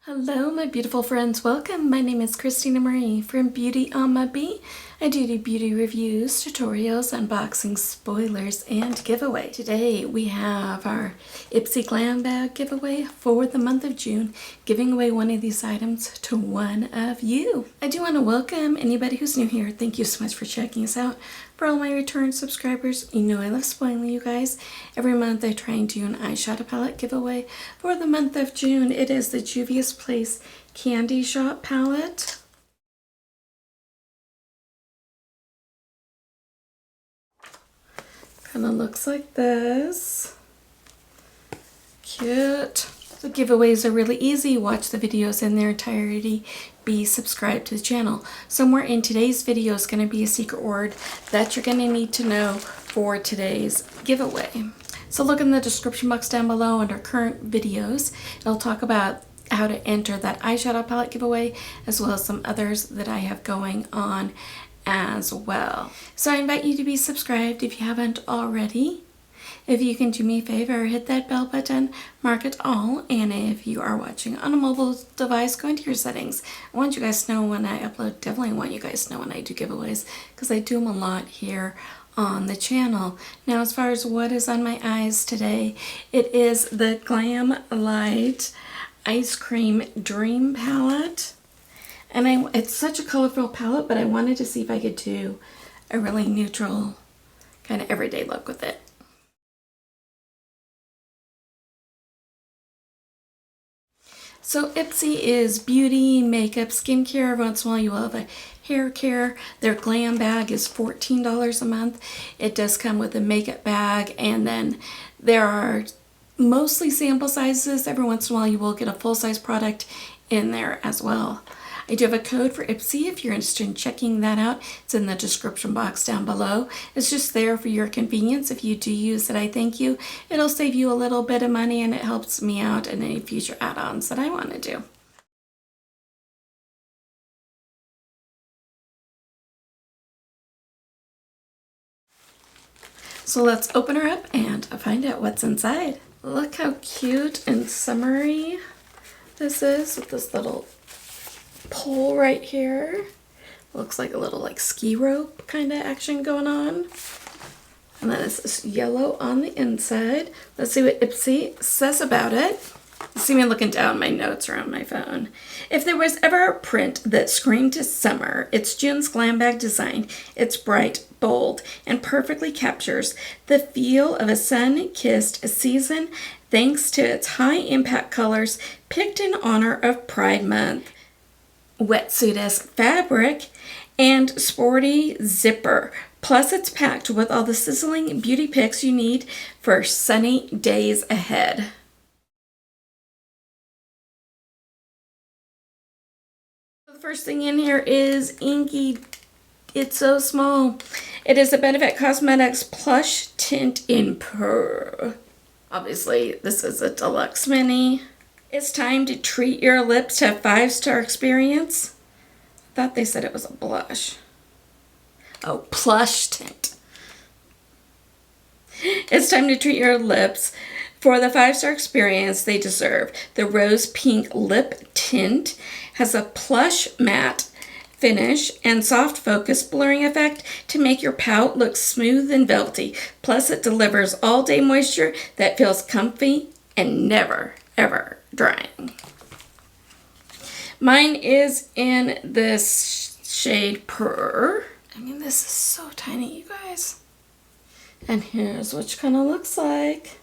Hello my beautiful friends, welcome. My name is Christina Marie from BeautyAmaB. I do beauty reviews, tutorials, unboxing, spoilers, and giveaway. Today we have our Ipsy Glam bag giveaway for the month of June, giving away one of these items to one of you. I do want to welcome anybody who's new here. Thank you so much for checking us out. For all my return subscribers, you know I love spoiling you guys. Every month I try and do an eyeshadow palette giveaway. For the month of June, it is the Juvia's Place Candy Shop palette. Kind of looks like this. Cute. The giveaways are really easy. Watch the videos in their entirety. Be subscribed to the channel. Somewhere in today's video is going to be a secret word that you're going to need to know for today's giveaway. So look in the description box down below under current videos. It'll talk about how to enter that eyeshadow palette giveaway, as well as some others that I have going on as well. So I invite you to be subscribed if you haven't already. If you can do me a favor, hit that bell button, mark it all, and if you are watching on a mobile device, go into your settings. I want you guys to know when I upload. Definitely want you guys to know when I do giveaways, because I do them a lot here on the channel. Now, as far as what is on my eyes today, it is the Glam Light Ice Cream Dream palette. And it's such a colorful palette, but I wanted to see if I could do a really neutral, kind of everyday look with it. So Ipsy is beauty, makeup, skincare. Every once in a while you will have a hair care. Their Glam bag is $14 a month. It does come with a makeup bag, and then there are mostly sample sizes. Every once in a while you will get a full-size product in there as well. I do have a code for Ipsy if you're interested in checking that out. It's in the description box down below. It's just there for your convenience. If you do use it, I thank you. It'll save you a little bit of money, and it helps me out in any future add-ons that I want to do. So let's open her up and find out what's inside. Look how cute and summery this is with this little pole right here. Looks like a little like ski rope kind of action going on. And then it's this yellow on the inside. Let's see what Ipsy says about it. You see me looking down my notes around my phone. If there was ever a print that screamed to summer, it's June's Glam bag design. It's bright, bold, and perfectly captures the feel of a sun-kissed season thanks to its high-impact colors picked in honor of Pride Month, wetsuit-esque fabric, and sporty zipper. Plus, it's packed with all the sizzling beauty picks you need for sunny days ahead. The first thing in here is Inky. It's so small. It is a Benefit Cosmetics Plush Tint in Pearl. Obviously, this is a deluxe mini. It's time to treat your lips to a 5-star experience. I thought they said it was a blush. Oh, plush tint. It's time to treat your lips for the 5-star experience they deserve. The rose pink lip tint has a plush matte finish and soft focus blurring effect to make your pout look smooth and velvety. Plus, it delivers all-day moisture that feels comfy and never, ever drying. Mine is in this shade Purr. I mean, this is so tiny, you guys. And here's what it kind of looks like.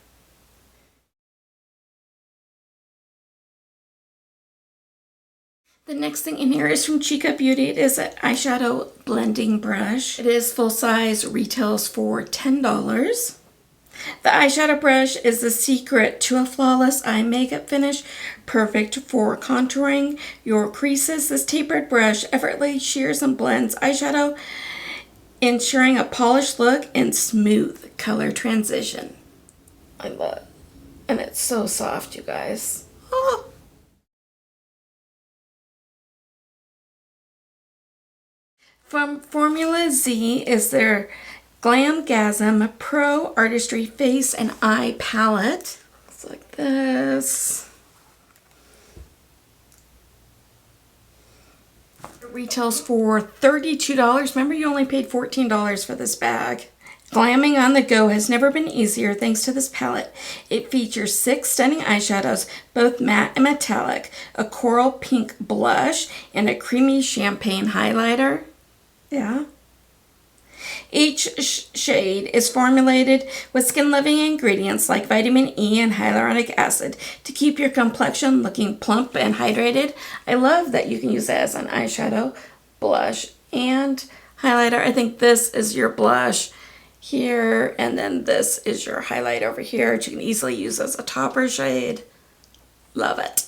The next thing in here is from Chica Beauty. It is an eyeshadow blending brush. It is full size, retails for $10. The eyeshadow brush is the secret to a flawless eye makeup finish, perfect for contouring your creases. This tapered brush effortlessly shears and blends eyeshadow, ensuring a polished look and smooth color transition. I love it. And it's so soft, you guys. Oh. From Formula Z is their Glamgasm Pro Artistry Face and Eye Palette. It's like this. retails for $32. Remember, you only paid $14 for this bag. Glamming on the go has never been easier thanks to this palette. It features 6 stunning eyeshadows, both matte and metallic, a coral pink blush, and a creamy champagne highlighter. Yeah. Each shade is formulated with skin-loving ingredients like vitamin E and hyaluronic acid to keep your complexion looking plump and hydrated. I love that you can use that as an eyeshadow, blush, and highlighter. I think this is your blush here, and then this is your highlight over here, which you can easily use as a topper shade. Love it.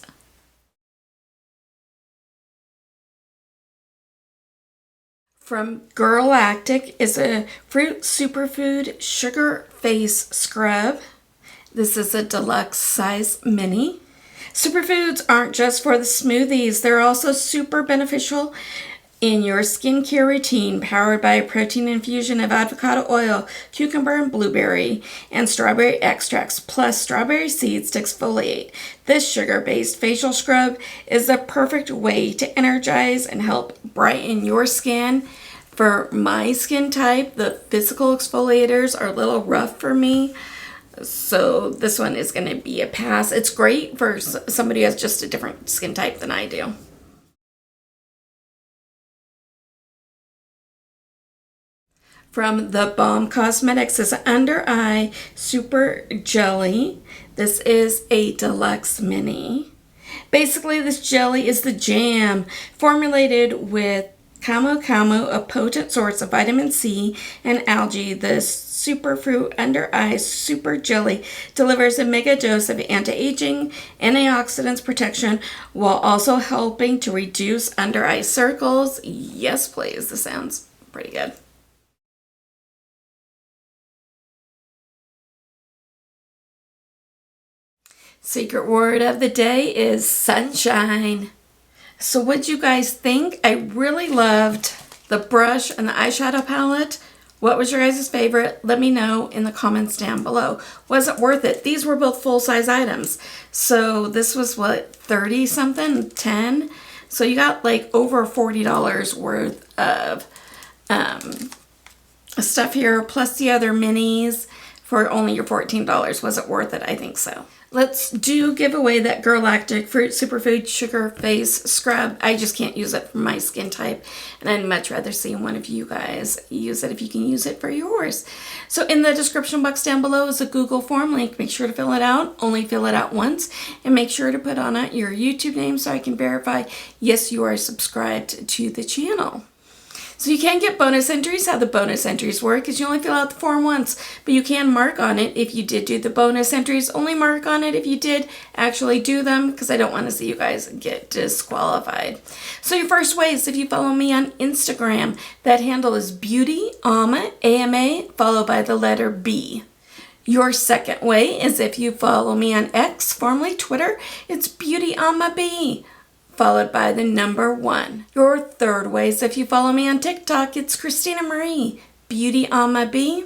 From Galactic is a fruit superfood sugar face scrub. This is a deluxe size mini. Superfoods aren't just for the smoothies, they're also super beneficial in your skincare routine, powered by a protein infusion of avocado oil, cucumber and blueberry, and strawberry extracts, plus strawberry seeds to exfoliate. This sugar-based facial scrub is the perfect way to energize and help brighten your skin. For my skin type, the physical exfoliators are a little rough for me, so this one is going to be a pass. It's great for somebody who has just a different skin type than I do. From The Balm Cosmetics is Under Eye Super Jelly. This is a deluxe mini. Basically, this jelly is the jam, formulated with Camu, a potent source of vitamin C and algae. This superfruit under eye super jelly delivers a mega dose of anti-aging, antioxidants protection, while also helping to reduce under eye circles. Yes, please. This sounds pretty good. Secret word of the day is sunshine. So what'd you guys think? I really loved the brush and the eyeshadow palette. What was your guys' favorite? Let me know in the comments down below. Was it worth it? These were both full-size items. So this was what, 30 something, 10? So you got like over $40 worth of stuff here, plus the other minis for only your $14. Was it worth it? I think so. Let's give away that Galactic Fruit Superfood Sugar Face Scrub. I just can't use it for my skin type, and I'd much rather see one of you guys use it if you can use it for yours. So in the description box down below is a Google form link. Make sure to fill it out. Only fill it out once, and make sure to put on it your YouTube name so I can verify, yes, you are subscribed to the channel. So you can get bonus entries. How the bonus entries work is you only fill out the form once, but you can mark on it if you did do the bonus entries. Only mark on it if you did actually do them, because I don't want to see you guys get disqualified. So your first way is if you follow me on Instagram. That handle is BeautyAmaB, followed by the letter B. Your second way is if you follow me on X, formerly Twitter. It's BeautyAmaB, followed by the number 1. Your third way is if you follow me on TikTok, it's Christina Marie, BeautyAmaB.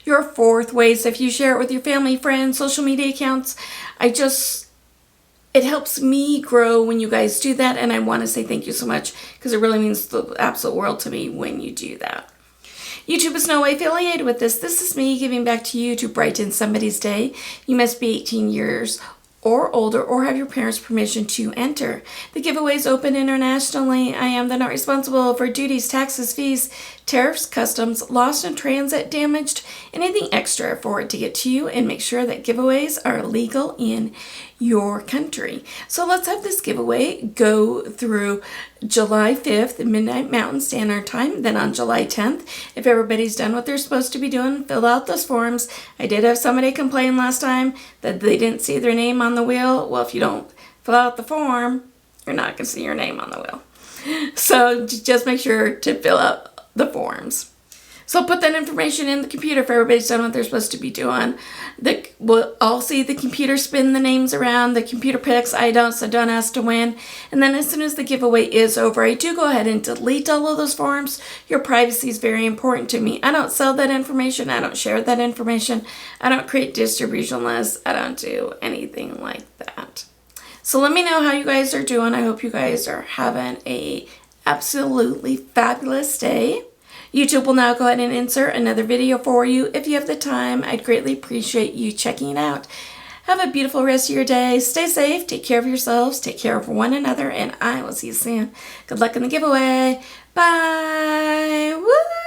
Your fourth way is if you share it with your family, friends, social media accounts. It helps me grow when you guys do that, and I want to say thank you so much, because it really means the absolute world to me when you do that. YouTube is no way affiliated with this. This is me giving back to you to brighten somebody's day. You must be 18 years or older or have your parents' permission to enter. The giveaway is open internationally. I am not responsible for duties, taxes, fees, tariffs, customs, lost in transit, damaged, anything extra for it to get to you, and make sure that giveaways are legal in your country. So let's have this giveaway go through July 5th, midnight Mountain Standard Time. Then on July 10th, if everybody's done what they're supposed to be doing, fill out those forms. I did have somebody complain last time that they didn't see their name on the wheel. Well, if you don't fill out the form, you're not going to see your name on the wheel. So just make sure to fill out the forms. So I'll put that information in the computer for everybody to know what they're supposed to be doing. We'll all see the computer spin the names around. The computer picks, I don't, so don't ask to win. And then as soon as the giveaway is over, I do go ahead and delete all of those forms. Your privacy is very important to me. I don't sell that information. I don't share that information. I don't create distribution lists. I don't do anything like that. So let me know how you guys are doing. I hope you guys are having a absolutely fabulous day. YouTube will now go ahead and insert another video for you. If you have the time, I'd greatly appreciate you checking it out. Have a beautiful rest of your day. Stay safe. Take care of yourselves. Take care of one another. And I will see you soon. Good luck in the giveaway. Bye. Woo!